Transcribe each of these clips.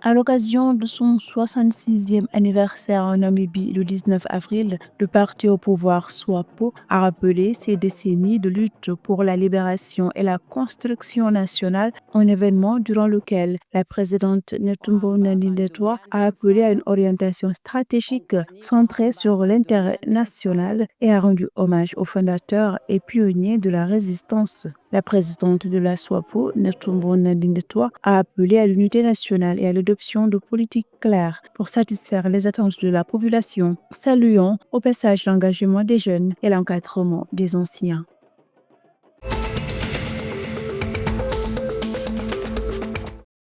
À l'occasion de son 66e anniversaire en Namibie le 19 avril, le parti au pouvoir SWAPO a rappelé ses décennies de lutte pour la libération et la construction nationale, un événement durant lequel la présidente Netumbo Nandi-Ndaitwah a appelé à une orientation stratégique centrée sur l'intérêt national et a rendu hommage aux fondateurs et pionniers de la résistance. La présidente de la SWAPO, Netumbo Nandi-Ndaitwah, a appelé à l'unité nationale et à l'adoption de politiques claires pour satisfaire les attentes de la population, saluant au passage l'engagement des jeunes et l'encadrement des anciens.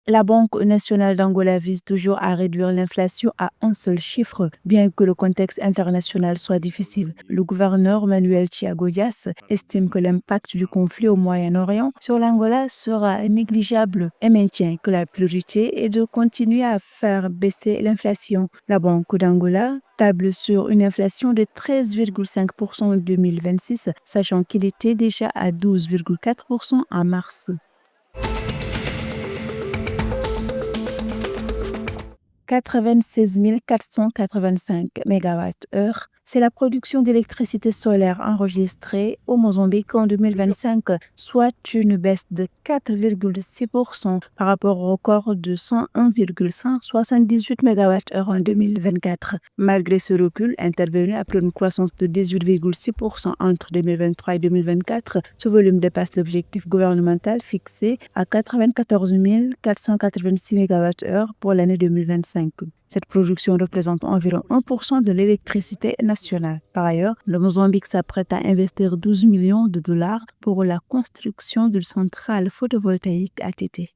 La Banque nationale d'Angola vise toujours à réduire l'inflation à un seul chiffre, bien que le contexte international soit difficile. Le gouverneur Manuel Thiago Dias estime que l'impact du conflit au Moyen-Orient sur l'Angola sera négligeable et maintient que la priorité est de continuer à faire baisser l'inflation. La Banque d'Angola table sur une inflation de 13,5% en 2026, sachant qu'il était déjà à 12,4% en mars. 96 485 MWh, c'est la production d'électricité solaire enregistrée au Mozambique en 2025, soit une baisse de 4,6% par rapport au record de 101,178 MWh en 2024. Malgré ce recul intervenu après une croissance de 18,6% entre 2023 et 2024, ce volume dépasse l'objectif gouvernemental fixé à 94 486 MWh pour l'année 2025. Cette production représente environ 1% de l'électricité nationale. Par ailleurs, le Mozambique s'apprête à investir 12 millions de dollars pour la construction d'une centrale photovoltaïque à Tété.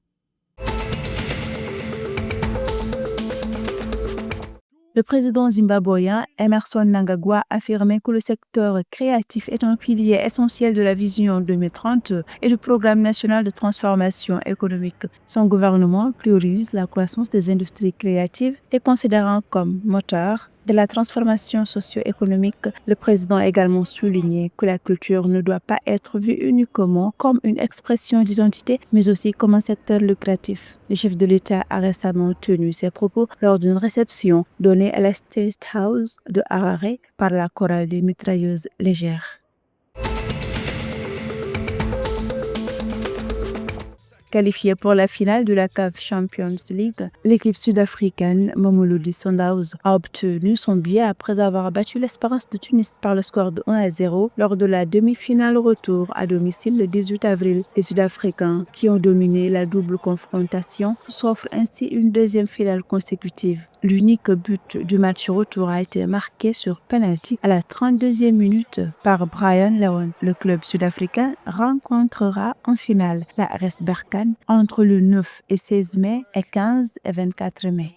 Le président zimbabwéen Emmerson Mnangagwa a affirmé que le secteur créatif est un pilier essentiel de la vision 2030 et du programme national de transformation économique. Son gouvernement priorise la croissance des industries créatives et considérant comme moteur de la transformation socio-économique. Le président a également souligné que la culture ne doit pas être vue uniquement comme une expression d'identité, mais aussi comme un secteur lucratif. Le chef de l'État a récemment tenu ses propos lors d'une réception donnée à la State House de Harare par la chorale des mitrailleuses légères. Qualifiée pour la finale de la CAF Champions League, l'équipe sud-africaine Mamelodi Sundowns a obtenu son billet après avoir battu l'Espérance de Tunis par le score de 1-0 lors de la demi-finale retour à domicile le 18 avril. Les Sud-Africains, qui ont dominé la double confrontation, s'offrent ainsi une deuxième finale consécutive. L'unique but du match retour a été marqué sur penalty à la 32e minute par Brian Leon. Le club sud-africain rencontrera en finale la RS Berkane entre le 9 et 16 mai et 15 et 24 mai.